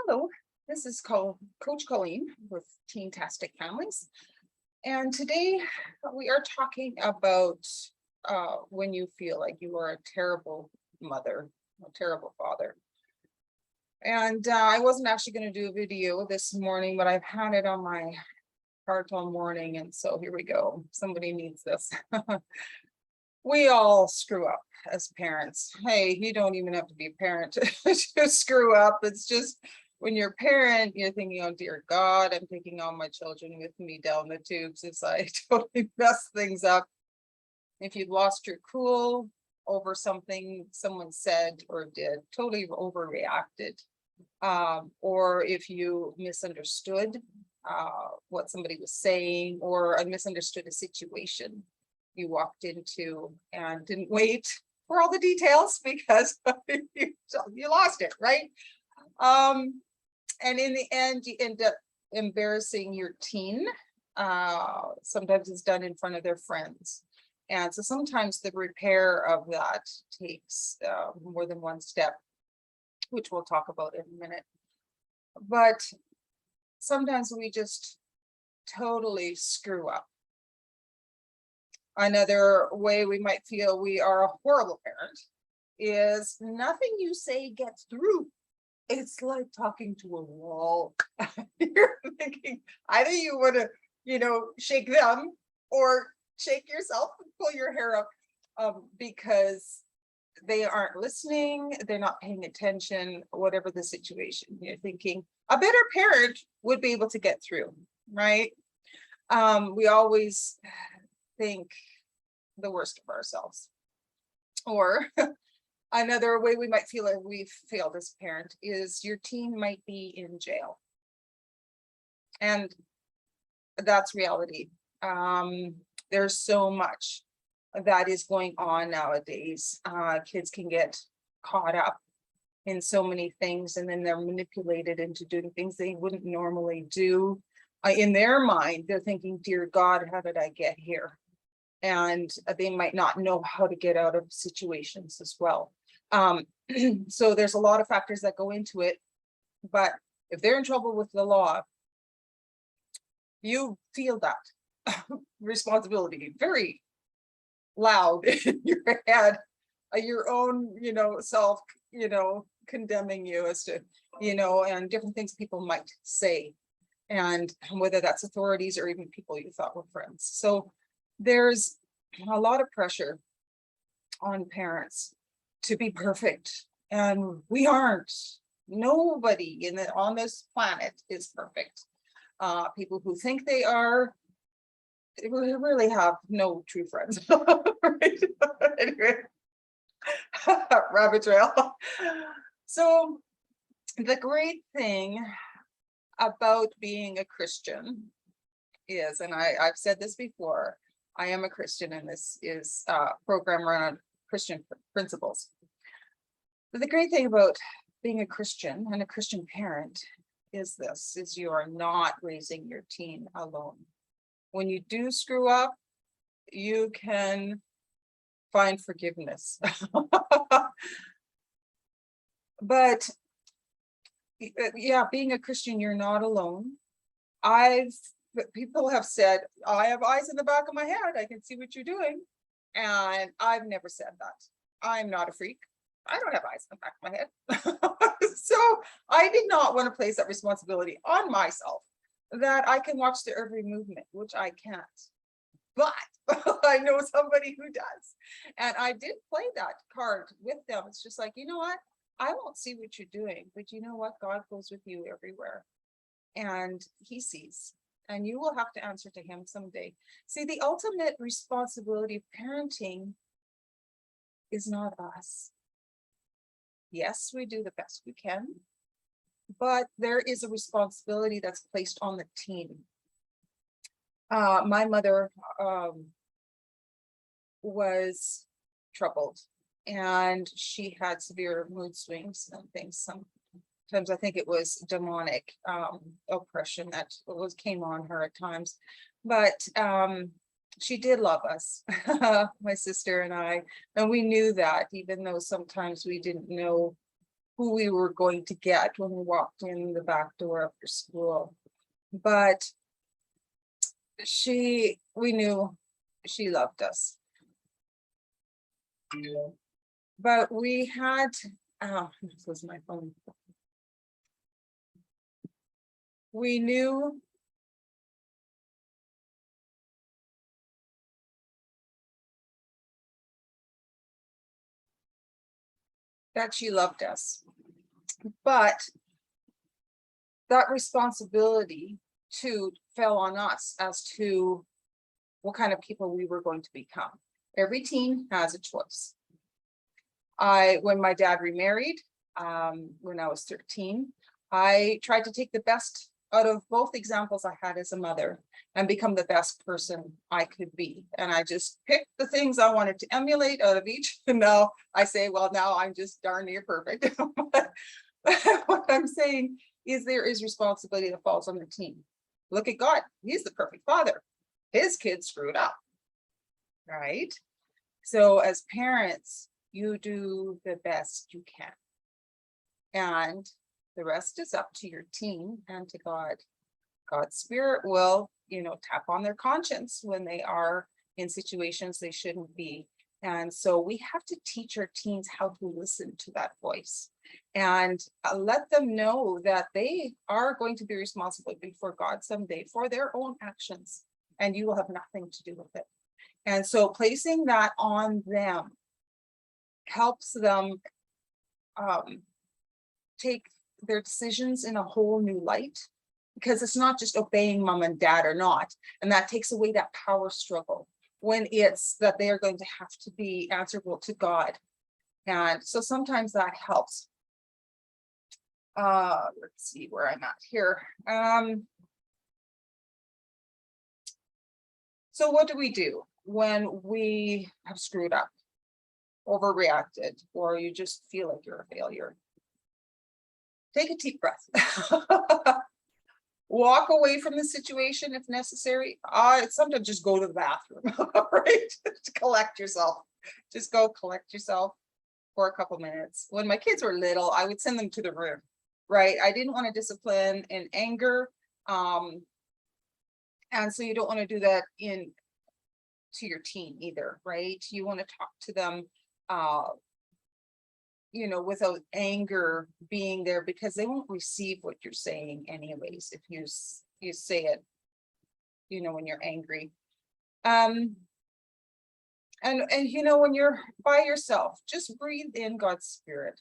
Hello, this is Coach Colleen with Teen-tastic Families. And today we are talking about when you feel like you are a terrible mother, a terrible father. And I wasn't actually going to do a video this morning, but I've had it on my heart all morning. And so here we go. Somebody needs this. We all screw up as parents. Hey, you don't even have to be a parent to screw up. It's just when you're a parent, you're thinking, oh dear God, I'm taking all my children with me down the tubes as I totally mess things up. If you've lost your cool over something someone said or did, totally overreacted. Or if you misunderstood what somebody was saying, or misunderstood a situation you walked into and didn't wait for all the details because you lost it, right? And in the end, you end up embarrassing your teen. Sometimes it's done in front of their friends. And so sometimes the repair of that takes more than one step, which we'll talk about in a minute. But sometimes we just totally screw up. Another way we might feel we are a horrible parent is nothing you say gets through. It's like talking to a wall. You're thinking either you want to, shake them or shake yourself and pull your hair up because they aren't listening, they're not paying attention, whatever the situation. You're thinking a better parent would be able to get through, right? We always think the worst of ourselves. Or another way we might feel like we've failed as a parent is your teen might be in jail. And that's reality. There's so much that is going on nowadays. Kids can get caught up in so many things, and then they're manipulated into doing things they wouldn't normally do. In their mind, they're thinking, dear God, how did I get here? And they might not know how to get out of situations as well. So there's a lot of factors that go into it, but if they're in trouble with the law, you feel that responsibility very loud in your head, your own, self, condemning you as to, and different things people might say, and whether that's authorities or even people you thought were friends. So there's a lot of pressure on parents to be perfect, and we aren't. Nobody on this planet is perfect. People who think they are really have no true friends. Right? Anyway, rabbit trail. So the great thing about being a Christian is, and I've said this before, I am a Christian, and this is a program around Christian principles. But the great thing about being a Christian and a Christian parent is you are not raising your teen alone. When you do screw up, you can find forgiveness. But yeah, being a Christian, you're not alone. People have said, I have eyes in the back of my head, I can see what you're doing. And I've never said that. I'm not a freak. I don't have eyes in the back of my head. So I did not want to place that responsibility on myself, that I can watch their every movement, which I can't. But I know somebody who does. And I did play that card with them. It's just like, you know what? I won't see what you're doing, but you know what? God goes with you everywhere. And he sees. And you will have to answer to him someday. See, the ultimate responsibility of parenting is not us. Yes, we do the best we can, but there is a responsibility that's placed on the teen. My mother was troubled, and she had severe mood swings and things. Sometimes I think it was demonic oppression that came on her at times, but she did love us, my sister and I, and we knew that, even though sometimes we didn't know who we were going to get when we walked in the back door after school. But we knew she loved us. But we had, this was my phone. We knew that she loved us, but that responsibility too fell on us as to what kind of people we were going to become. Every teen has a choice. When my dad remarried, when I was 13, I tried to take the best out of both examples I had as a mother and become the best person I could be. And I just picked the things I wanted to emulate out of each. And now I say, well, now I'm just darn near perfect. But what I'm saying is there is responsibility that falls on the teen. Look at God. He's the perfect father. His kids screwed up, right? So as parents, you do the best you can. And the rest is up to your teen and to God. God's spirit will, tap on their conscience when they are in situations they shouldn't be. And so we have to teach our teens how to listen to that voice and let them know that they are going to be responsible before God someday for their own actions, and you will have nothing to do with it. And so placing that on them helps them take their decisions in a whole new light, because it's not just obeying mom and dad or not. And that takes away that power struggle when it's that they are going to have to be answerable to God. And so sometimes that helps. Let's see where I'm at here. So what do we do when we have screwed up, overreacted, or you just feel like you're a failure? Take a deep breath. Walk away from the situation if necessary. Sometimes just go to the bathroom, right? Just collect yourself. Just go collect yourself for a couple minutes. When my kids were little, I would send them to the room, right? I didn't want to discipline in anger. And so you don't want to do that to your teen either, right? You want to talk to them without anger being there, because they won't receive what you're saying anyways if you say it when you're angry. And when you're by yourself, just breathe in God's spirit.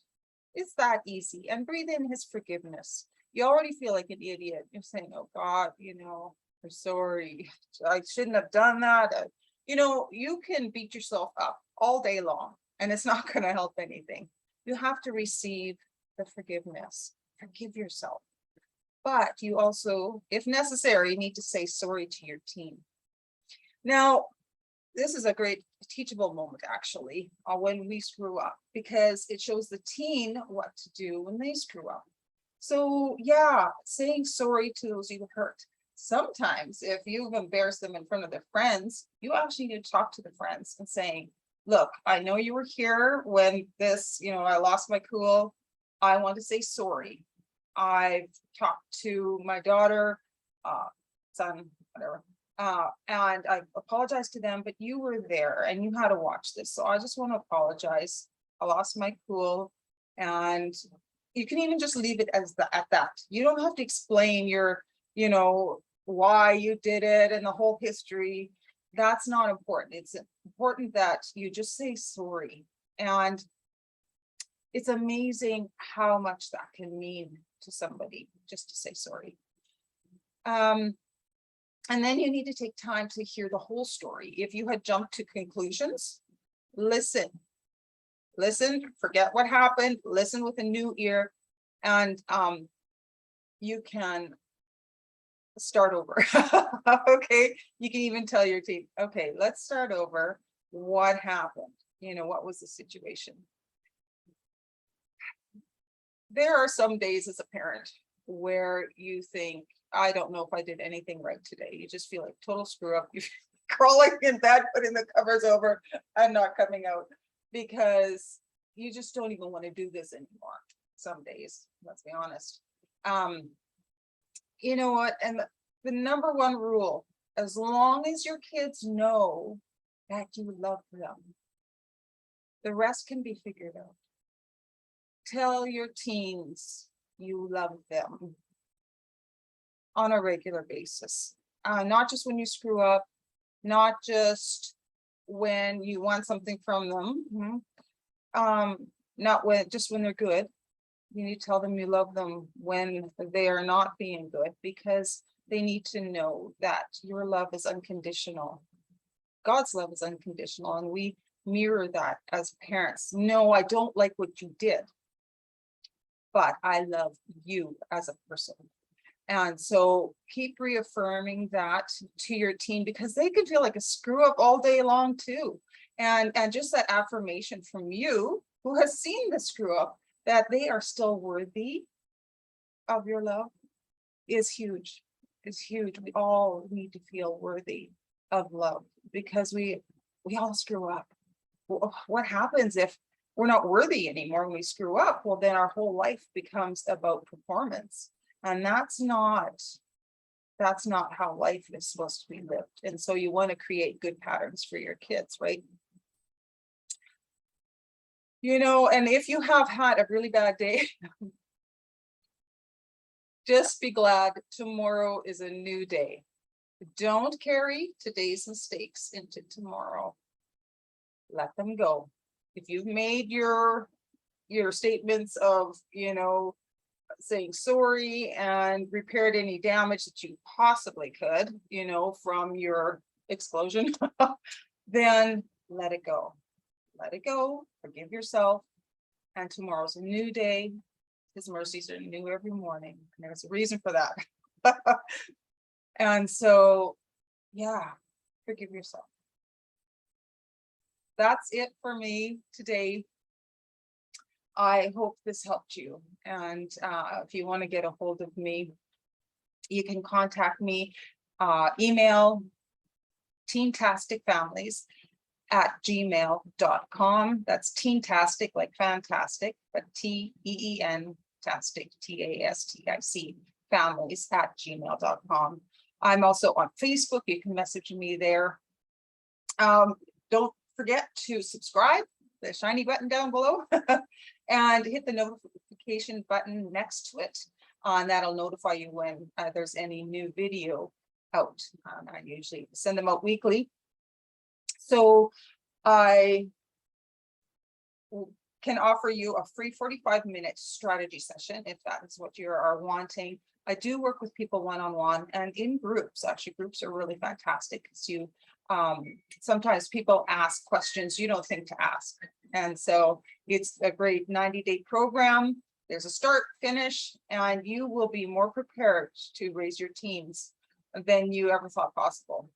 It's that easy. And breathe in his forgiveness. You already feel like an idiot. You're saying, oh God, I'm sorry, I shouldn't have done that. You can beat yourself up all day long and it's not going to help anything. You have to receive the forgiveness. Forgive yourself. But you also, if necessary, need to say sorry to your teen. Now, this is a great teachable moment, actually, when we screw up, because it shows the teen what to do when they screw up. So yeah, saying sorry to those you hurt. Sometimes if you've embarrassed them in front of their friends, you actually need to talk to the friends and saying, look, I know you were here when this, I lost my cool. I want to say sorry. I've talked to my daughter, son, whatever, and I apologized to them, but you were there and you had to watch this. So I just want to apologize. I lost my cool. And you can even just leave it at that. You don't have to explain your, why you did it and the whole history. That's not important. It's important that you just say sorry. And it's amazing how much that can mean to somebody, just to say sorry. And then you need to take time to hear the whole story. If you had jumped to conclusions, listen, forget what happened, listen with a new ear, and you can start over. Okay, you can even tell your team, okay, let's start over. What happened? What was the situation? There are some days as a parent where you think, I don't know if I did anything right today. You just feel like total screw up. You're crawling in bed, putting the covers over and not coming out, because you just don't even want to do this anymore. some days, let's be honest. You know what, and the number one rule, as long as your kids know that you love them, the rest can be figured out. Tell your teens you love them on a regular basis, not just when you screw up, not just when you want something from them, not when they're good. You need to tell them you love them when they are not being good, because they need to know that your love is unconditional. God's love is unconditional, and we mirror that as parents. No, I don't like what you did, but I love you as a person. And so keep reaffirming that to your teen, because they could feel like a screw up all day long too. And just that affirmation from you, who has seen the screw up, that they are still worthy of your love, is huge. Is huge. We all need to feel worthy of love, because we all screw up. What happens if we're not worthy anymore when we screw up? Well, then our whole life becomes about performance, and that's not how life is supposed to be lived. And so you want to create good patterns for your kids, right? You know, and if you have had a really bad day, just be glad tomorrow is a new day. Don't carry today's mistakes into tomorrow. Let them go. If you've made your statements of, you know, saying sorry and repaired any damage that you possibly could, you know, from your explosion, then let it go. Let it go, forgive yourself, and tomorrow's a new day. His mercies are new every morning, and there's a reason for that. And so, yeah, forgive yourself. That's it for me today. I hope this helped you. And if you want to get a hold of me, you can contact me, email teentasticfamilies@gmail.com. That's teentastic, like fantastic, but TEEN tastic, TASTIC, families@gmail.com. I'm also on Facebook. You can message me there. Don't forget to subscribe, the shiny button down below, and hit the notification button next to it. That'll notify you when there's any new video out. I usually send them out weekly. So I can offer you a free 45-minute strategy session if that is what you are wanting. I do work with people one-on-one and in groups. Actually, groups are really fantastic, because you sometimes people ask questions you don't think to ask. And so it's a great 90-day program. There's a start, finish, and you will be more prepared to raise your teens than you ever thought possible.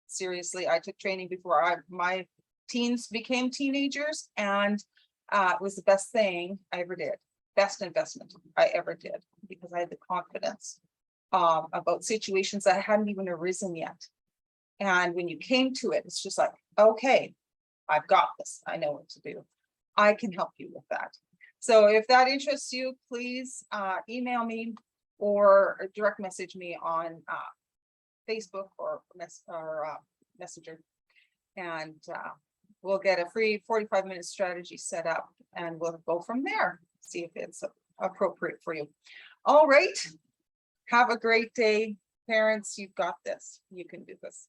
Seriously, I took training before my teens became teenagers, and it was the best thing I ever did. Best investment I ever did, because I had the confidence about situations that hadn't even arisen yet. And when you came to it, it's just like, okay, I've got this. I know what to do. I can help you with that. So if that interests you, please email me or direct message me on Facebook or Messenger, and we'll get a free 45-minute strategy set up, and we'll go from there, see if it's appropriate for you. All right, have a great day, parents. You've got this. You can do this.